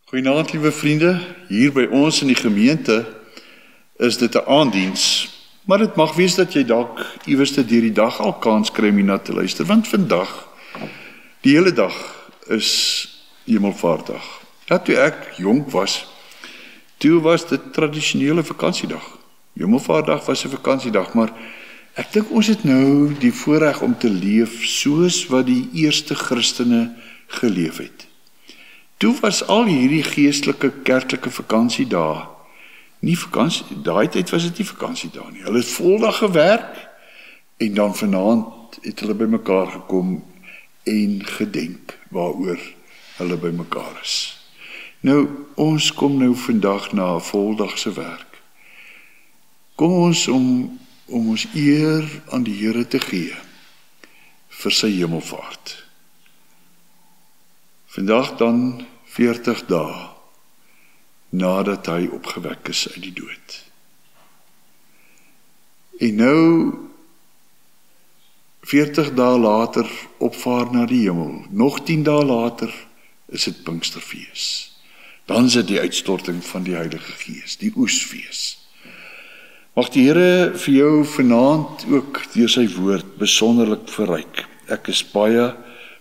Goeienaand, liewe vriende. Hier by ons in die gemeente is dit 'n aanddiens, maar dit mag wees dat jy dalk iewers deur die dag al kans kry om hierna te luister, want vandag, die hele dag, is Hemelvaartdag. Ja, toe ek jonk was, toe was dit tradisionele vakansiedag. Hemelvaartdag was 'n vakansiedag, maar ek dink ons het nou die voorreg om te leef soos wat die eerste Christene geleef het. Toe was al hierdie geestelike kerklike vakansiedae nie vakansie, daai tyd was dit nie vakansiedae nie. Hulle het voldag gewerk en dan vanaand het hulle bymekaar gekom en gedenk waaroor hulle bymekaar is. Nou, ons kom nou vandag na 'n voldagse werk. Kom ons om ons eer aan die Here te gee vir sy hemelvaart. Vandag dan 40 dae nadat hy opgewek is uit die dood. En nou 40 dae later opvaar na die hemel. Nog 10 dae later is dit Pinksterfees. Dan is dit die uitstorting van die Heilige Gees, die oesfees. Mag die Here vir jou vanaand ook deur sy woord besonderlik verryk. Ek is baie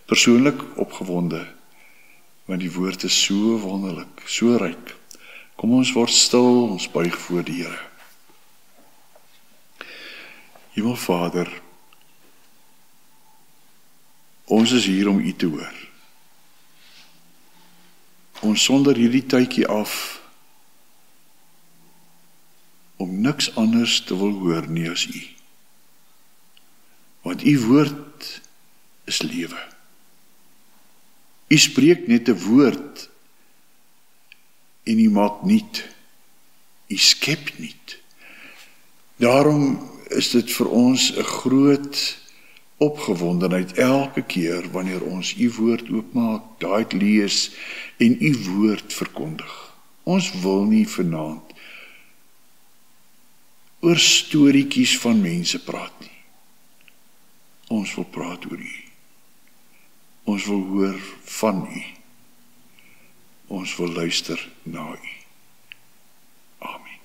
persoonlik opgewonde, want die woord is so wonderlik, so ryk. Kom ons word stil, ons buig voor die Here. Hemelvader, ons is hier om U te hoor. Ons sonder hierdie tydjie af om niks anders te wil hoor nie as U. Want U woord is lewe. U spreek net 'n woord en U maak nuut. U skep nuut. Daarom is dit vir ons 'n groot opgewondenheid elke keer wanneer ons U woord oopmaak, daai lees en U woord verkondig. Ons wil nie vanaand oor storieetjies van mense praat nie. Ons wil praat oor U. Ons wil hoor van U. Ons wil luister na U. Amen.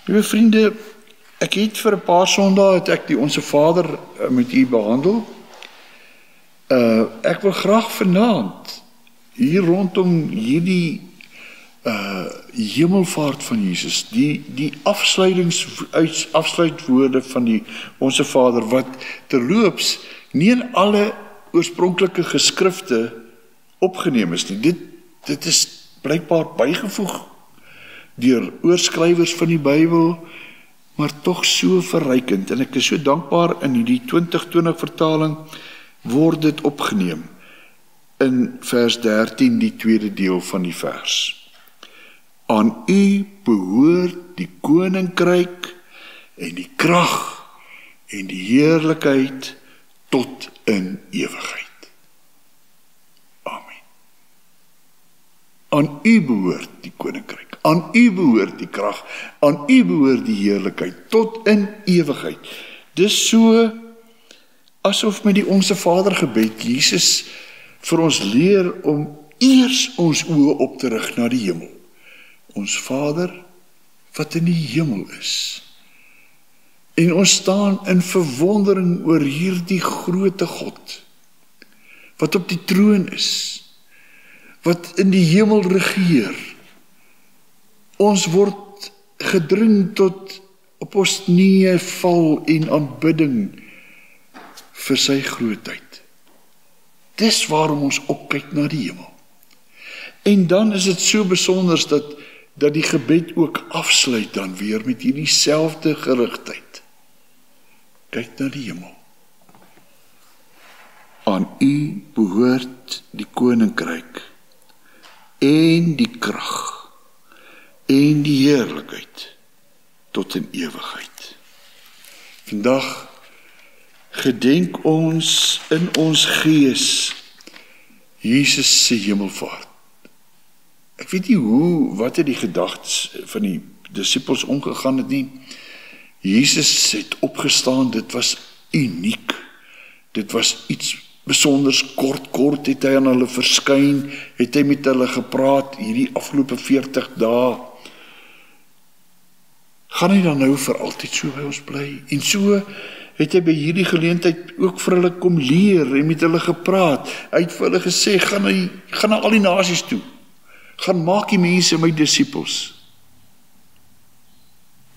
Liewe vriende, ek het vir 'n paar Sondae het ek die Onse Vader met U behandel. Ek wil graag vanaand hier rondom hierdie hemelvaart van Jesus, die afsluitwoorde van die Onse Vader, wat terloops nie in alle oorspronklike geskrifte opgeneem is nie. Dit is blykbaar bygevoeg deur oorskrywers van die Bybel, maar tog so verrykend, en ek is so dankbaar in die 2020 vertaling word dit opgeneem in vers 13, die tweede deel van die vers. Aan u behoort die koninkryk en die krag en die heerlikheid tot in ewigheid. Amen. Aan u behoort die koninkryk, aan u behoort die krag, aan u behoort die heerlikheid tot in ewigheid. Dis so asof met die Onse Vader gebed Jesus vir ons leer om eers ons oë op te rig na die hemel. Ons Vader wat in die hemel is. En ons staan in verwondering oor hierdie groote God, wat op die troon is, wat in die hemel regeer. Ons word gedring tot op ons knieë val en aanbidding vir sy grootheid. Dis waarom ons opkyk na die hemel. En dan is dit so besonders dat die gebed ook afsluit dan weer met hierdie selfde gerigtheid. Kyk na die hemel. Aan u behoort die koninkryk en die krag en die heerlikheid tot in ewigheid. Vandag gedenk ons in ons gees Jesus se hemelvaart. Ek weet nie wat het die gedagtes van die disippels omgegaan het nie. Jesus het opgestaan, dit was uniek. Dit was iets besonders kort het hy aan hulle verskyn, het hy met hulle gepraat hierdie afgelope 40 dae. Gaan hy dan nou vir altyd so by ons bly? En so het hy by hierdie geleentheid ook vir hulle kom leer en met hulle gepraat. Hy het vir hulle gesê, gaan na al die nasies toe. Gaan maak die mense my disippels.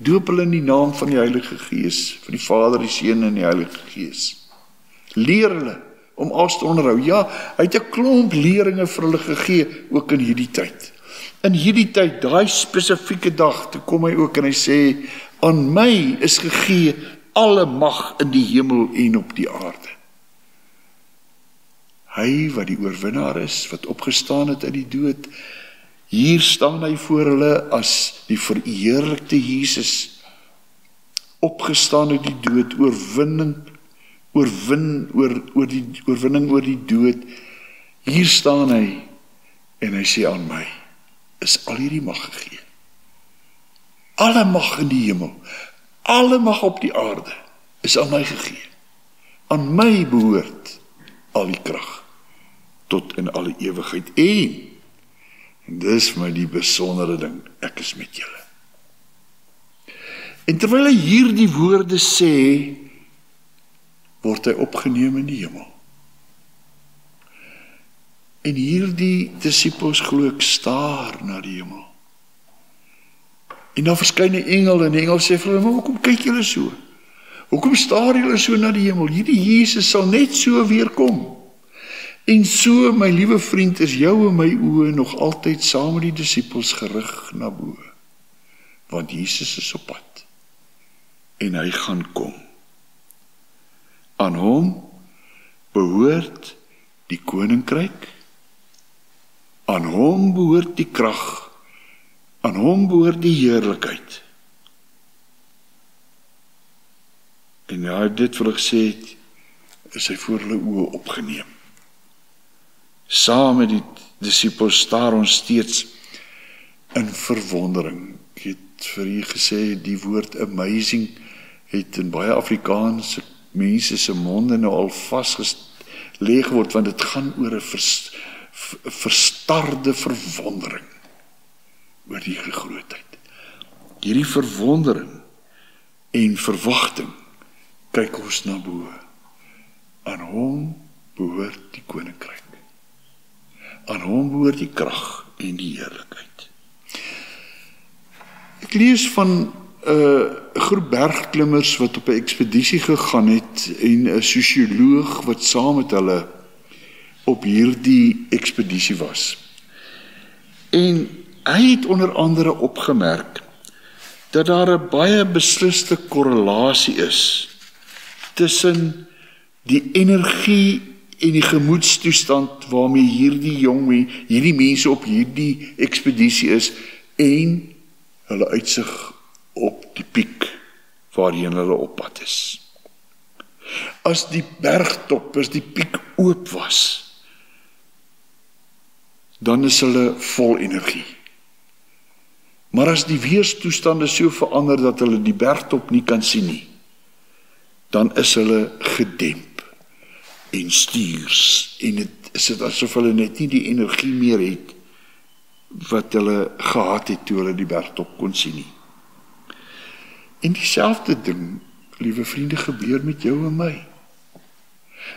Doop hulle in die naam van die Heilige Gees, van die Vader, die Seun en die Heilige Gees. Leer hulle om alles te onderhou. Ja, hy het 'n klomp leringe vir hulle gegee, ook in hierdie tyd. In hierdie tyd, daai spesifieke dag, toe kom hy ook en hy sê, aan my is gegee alle mag in die hemel en op die aarde. Hy wat die oorwinnaar is, wat opgestaan het uit die dood, hier staan hy voor hulle as die verheerlikte Jesus, opgestaan uit die dood, oorwinning oor die dood. Hier staan hy en hy sê, aan my is al hierdie mag gegee. Alle mag in die hemel, alle mag op die aarde is aan my gegee. Aan my behoort al die krag tot in alle ewigheid. En dis my die besondere ding, ek is met julle. En terwyl hy hierdie woorde sê, word hy opgeneem in die hemel. En hierdie disippels glo ek staar na die hemel. En dan verskyn 'n engel en die engel sê vir hulle, maar hoekom kyk julle so? Hoekom staar julle so na die hemel? Hierdie Jesus sal net so weer kom. En so, my liewe vriend, is jou en my oë nog altyd saam met die disippels gerig na bo. Want Jesus is op pad. En hy gaan kom. Aan hom behoort die koninkryk, aan hom behoort die krag, aan hom behoort die heerlikheid. En hy het dit vir hulle gesê het, is hy voor hulle oë opgeneem. Saam met die disippels staar ons steeds in verwondering. Ek het vir u gesê, die woord amazing het in baie Afrikaanse mense se monde nou al vasgelê geword, want dit gaan oor 'n verstarde verwondering oor die grootheid. Hierdie verwondering en verwagting kyk ons na bo. Aan hom behoort die koninkryk. Aan hom behoort die krag en die heerlikheid. Ek lees van 'n groep bergklimmers wat op 'n ekspedisie gegaan het en 'n sosioloog wat saam met hulle op hierdie ekspedisie was. En hy het onder andere opgemerk dat daar 'n baie besliste korrelasie is tussen die energie en die gemoedstoestand waarmee hierdie mense op hierdie ekspedisie is en hulle uitsig op die piek waarheen hulle op pad is. As die bergtop, as die piek oop was, dan is hulle vol energie. Maar as die weerstoestande so verander dat hulle die bergtop nie kan sien nie, dan is hulle gedemp en stuurs, en het is dit asof hulle net nie die energie meer het wat hulle gehad het toe hulle die bergtop kon sien nie. En dieselfde ding, liewe vriende, gebeur met jou en my.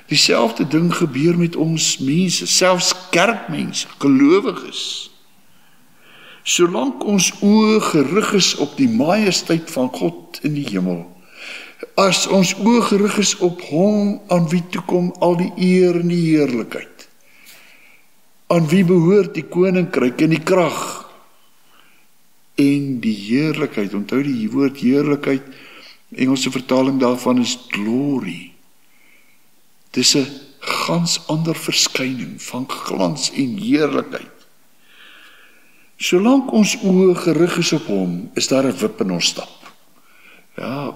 Dieselfde ding gebeur met ons mense, selfs kerkmense, gelowiges. Solank ons oë gerig is op die majesteit van God in die hemel, as ons oë gerig is op hom aan wie toekom al die eer en die heerlikheid, aan wie behoort die koninkryk en die krag en die heerlikheid. Onthou die woord heerlikheid, Engelse vertaling daarvan is glory. Dis 'n gans ander verskyning van glans en heerlikheid. Solank ons oë gerig is op hom, is daar 'n wip in ons stap. Ja,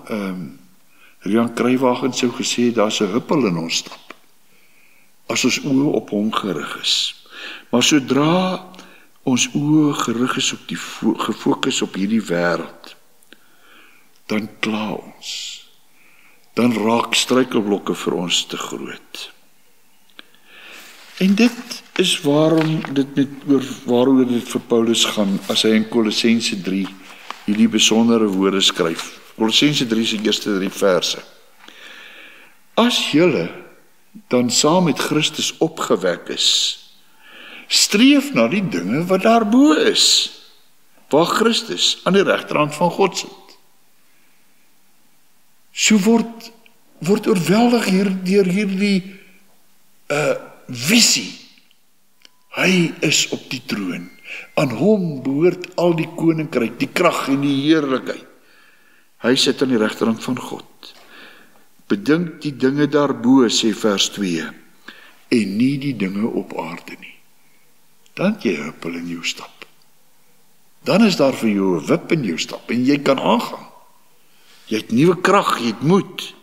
Rian Kruiwagen sou gesê, daar's 'n huppel in ons stap, as ons oë op hom gerig is. Maar sodra ons oë gerig is op gefokus op hierdie wêreld, dan kla ons. Dan raak struikelblokke vir ons te groot. En dit is waaroor dit vir Paulus gaan, as hy in Kolossense 3 hierdie besondere woorde skryf. Kolossense 3 se eerste 3 verse. As julle dan saam met Christus opgewek is, streef na die dinge wat daarbo is, waar Christus aan die regterhand van God sit. So word oorweldig deur hierdie visie. Hy is op die troon. Aan hom behoort al die koninkryk, die krag en die heerlikheid. Hy sit aan die regterhand van God. Bedink die dinge daarbo, sê vers 2, en nie die dinge op aarde nie. Dan het jy 'n huppel in jou stap. Dan is daar vir jou 'n wip in jou stap en jy kan aangaan. Jy het nuwe krag, jy het moed.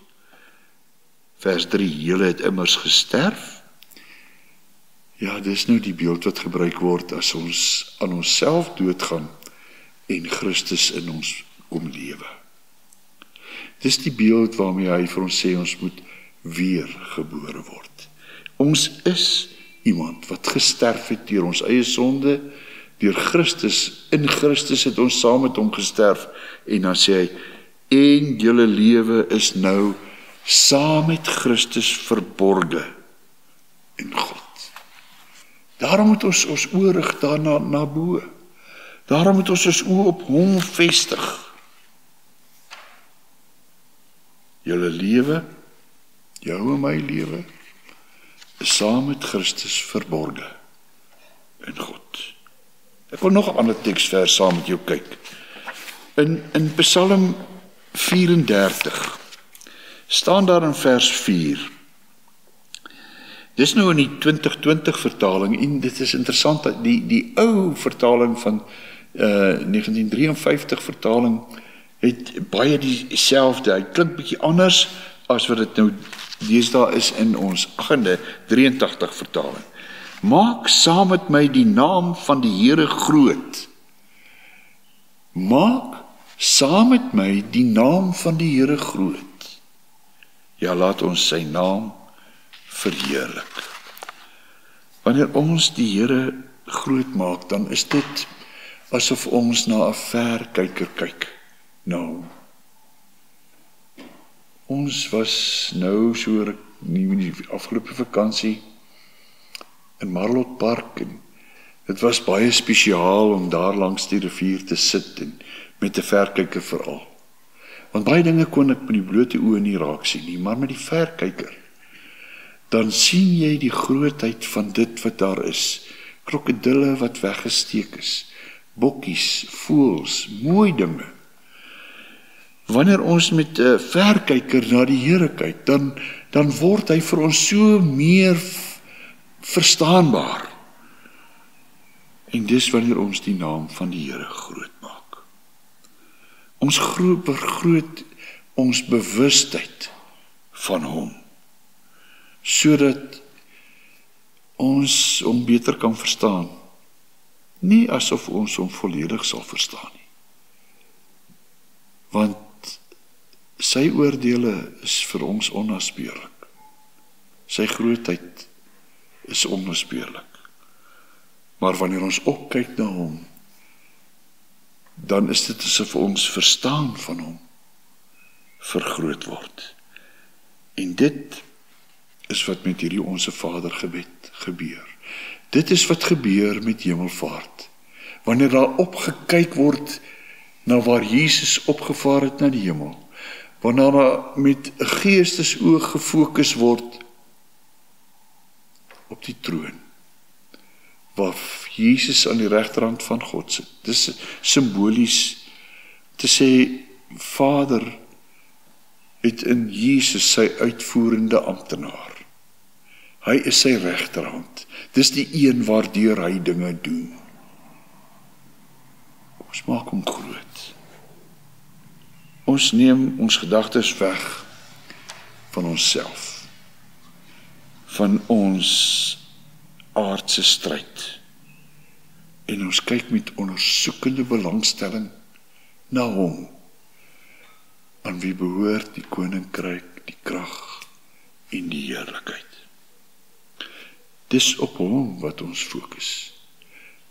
Vers 3, julle het immers gesterf. Ja, dis nou die beeld wat gebruik word as ons aan onsself doodgaan en Christus in ons kom lewe. Dis die beeld waarmee hy vir ons sê ons moet weer gebore word. Ons is iemand wat gesterf het deur ons eie sonde, deur Christus. In Christus het ons saam met hom gesterf, en dan sê hy, en julle lewe is nou saam met Christus verborge in God. Daarom moet ons oë rig daarna na bo. Daarom moet ons oë op hom vestig. Julle lewe, jou en my lewe, is saam met Christus verborge in God. Ek wil nog 'n ander teksvers saam met jou kyk. In Psalm 34 staan daar in vers 4. Dis nou in die 2020 vertaling, en dit is interessant dat die ou vertaling van 1953 vertaling het baie dieselfde. Hy klink bietjie anders as wat dit nou deesdae is in ons 83 vertaling. Maak saam met my die naam van die Here groot. Maak saam met my die naam van die Here groot. Ja, laat ons sy naam verheerlik. Wanneer ons die Here groot maak, dan is dit asof ons na 'n verkyker kyk. Nou, ons was nou so die afgelope vakansie in Marlot Park, en dit was baie spesiaal om daar langs die rivier te sit, en met 'n verkyker veral. Want baie dinge kon ek met die blote oë nie raak sien nie, maar met die verkyker, dan sien jy die grootheid van dit wat daar is. Krokodille wat weggesteek is, bokkies, voëls, mooi dinge. Wanneer ons met 'n verkyker na die Here kyk, dan word hy vir ons so meer verstaanbaar. En dis wanneer ons die naam van die Here groot maak. Ons vergroot ons bewustheid van hom, sodat ons hom beter kan verstaan. Nie asof ons hom volledig sal verstaan nie. Want sy oordeele is vir ons onnaspeurlik. Sy grootheid is onnaspeurlik. Maar wanneer ons opkyk na hom, dan is dit asof ons verstaan van hom vergroot word. En dit is wat met hierdie Onse Vader gebed gebeur. Dit is wat gebeur met hemelvaart. Wanneer daar opgekyk word na waar Jesus opgevaar het na die hemel, wanneer daar met 'n geestesoog gefokus word op die troon, waar Jesus aan die regterhand van God sit. Dis simbolies te sê, Vader het in Jesus sy uitvoerende amptenaar. Hy is sy regterhand. Dis die een waardeur hy dinge doen. Ons maak hom groot. Ons neem ons gedagtes weg van onsself, van ons aardse stryd. En ons kyk met ondersoekende belangstelling na hom, aan wie behoort die koninkryk, die krag en die heerlikheid. Dis op hom wat ons fokus.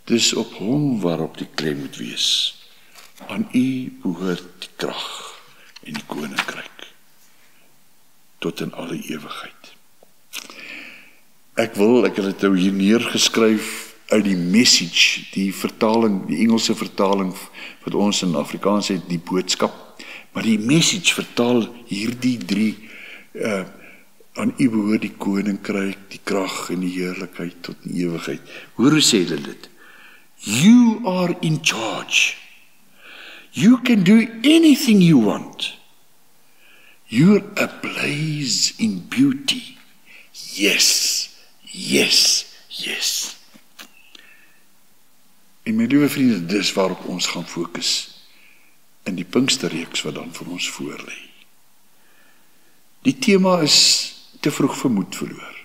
Dis op hom waarop die klem moet wees. Aan U behoort die krag en die koninkryk tot in alle ewigheid. Ek het dit nou hier neergeskryf uit die Message, die vertaling, die Engelse vertaling wat ons in Afrikaans het, die boodskap. Maar die Message vertaal hierdie drie, aan U behoort die koninkryk, die krag en die heerlikheid tot in ewigheid. Hoor hoe sê hulle dit? You are in charge. You can do anything you want. You're ablaze in beauty. Yes, yes, yes. En my liewe vriende, dis waarop ons gaan fokus in die Pinksterreeks wat dan vir ons voorlê. Die tema is te vroeg vermoed verloor.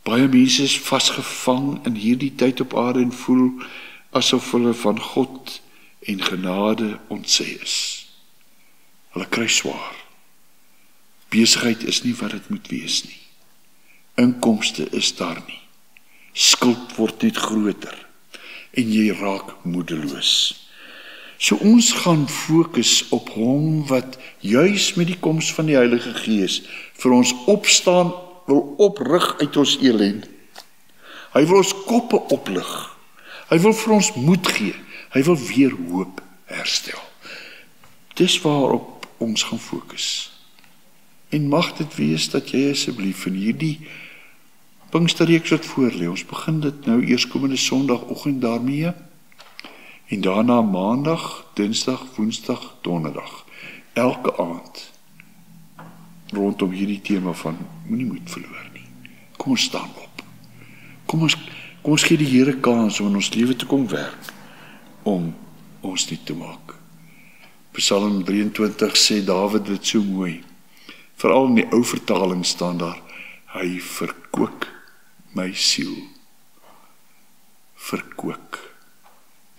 Baie mense is vasgevang in hierdie tyd op aarde en voel asof hulle van God en genade ontsê is. Hulle kry swaar. Besigheid is nie wat dit moet wees nie. Inkomste is daar nie. Skuld word net groter en jy raak moedeloos. So ons gaan fokus op hom wat juis met die koms van die Heilige Gees vir ons opstaan, wil oprig uit ons elend. Hy wil ons koppe oplig. Hy wil vir ons moed gee. Hy wil weer hoop herstel. Dis waarop ons gaan fokus. En mag dit wees dat jy asseblief in hierdie Pinksterreeks wat voorlê, ons begin dit nou eerskomende Sondagoggend daarmee, en daarna Maandag, Dinsdag, Woensdag, Donderdag, elke aand, rondom hierdie tema van moenie moed verloor nie. Kom ons staan op. Kom ons gee die Here kans om in ons lewe te kom werk, om ons nuut te maak. Psalm 23 sê Dawid dit so mooi, veral in die ou vertaling staan daar, hy verkook my siel. Verkook.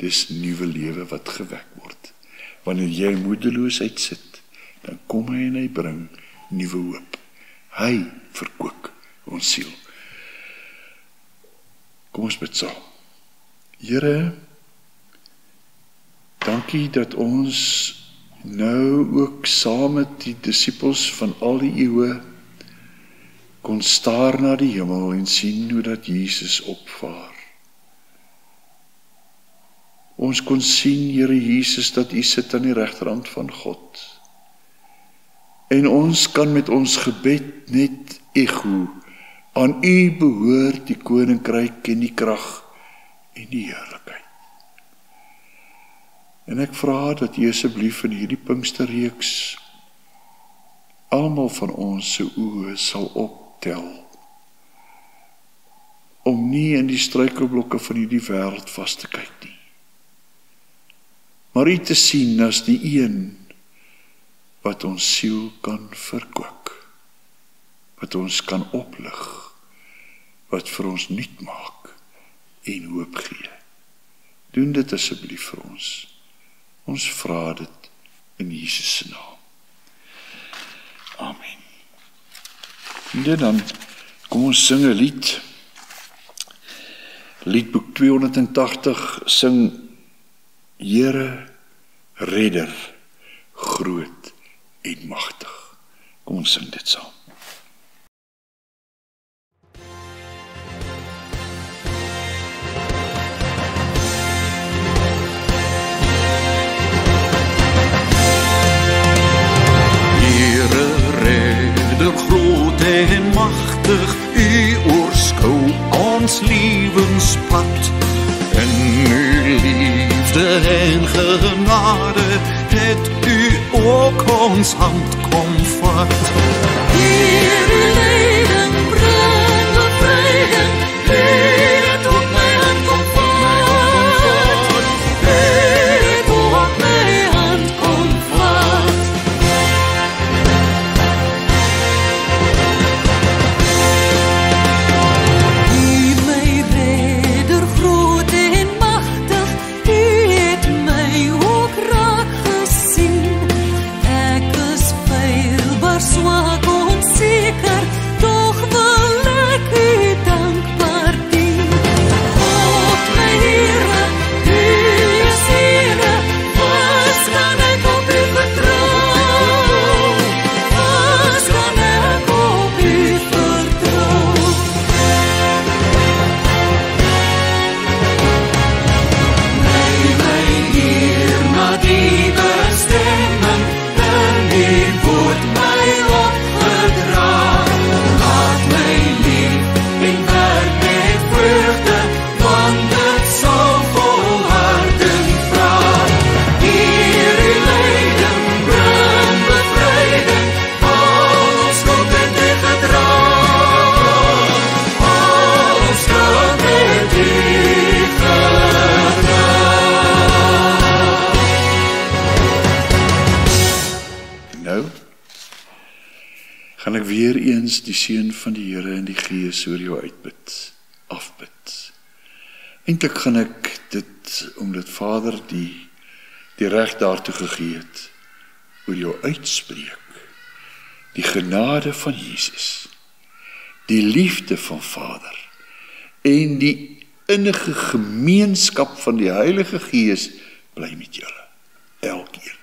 Dis nuwe lewe wat gewek word. Wanneer jy moedeloosheid sit, dan kom hy en hy bring nuwe hoop. Hy verkook ons siel. Kom ons bid saam. Here, dankie dat ons nou ook saam met die disippels van al die eeue kon staar na die hemel en sien hoe dat Jesus opvaar. Ons kon sien, Here Jesus, dat U sit aan die regterhand van God. En ons kan met ons gebed net ego Aan U behoort die koninkryk en die krag en die heerlikheid. En ek vra dat U asseblief in hierdie Pinksterreeks almal van ons se oë sal optel, om nie in die struikelblokke van hierdie wêreld vas te kyk nie, maar U te sien as die een wat ons siel kan verkoop, wat ons kan oplig, wat vir ons nuut maak en hoop gee. Doen dit asseblief vir ons. Ons vra dit in Jesus se naam. Amen. En dan kom ons sing 'n lied. Liedboek 280 sing Here, Redder, groot en magtig. Kom ons sing dit saam. Groot en magtig, U oorskou ons lewenspad. In U liefde en genade het U ook ons hand kom vat. Hier U leiding bring bevryding, het ook my hand kom vat. Het ook my hand kom vat. Gaan ek weer eens die seën van die Here en die Gees oor jou afbid. Eintlik gaan ek dit, omdat Vader die reg daartoe gegee het, oor jou uitspreek. Die genade van Jesus, die liefde van Vader en die innige gemeenskap van die Heilige Gees bly met julle elkeen.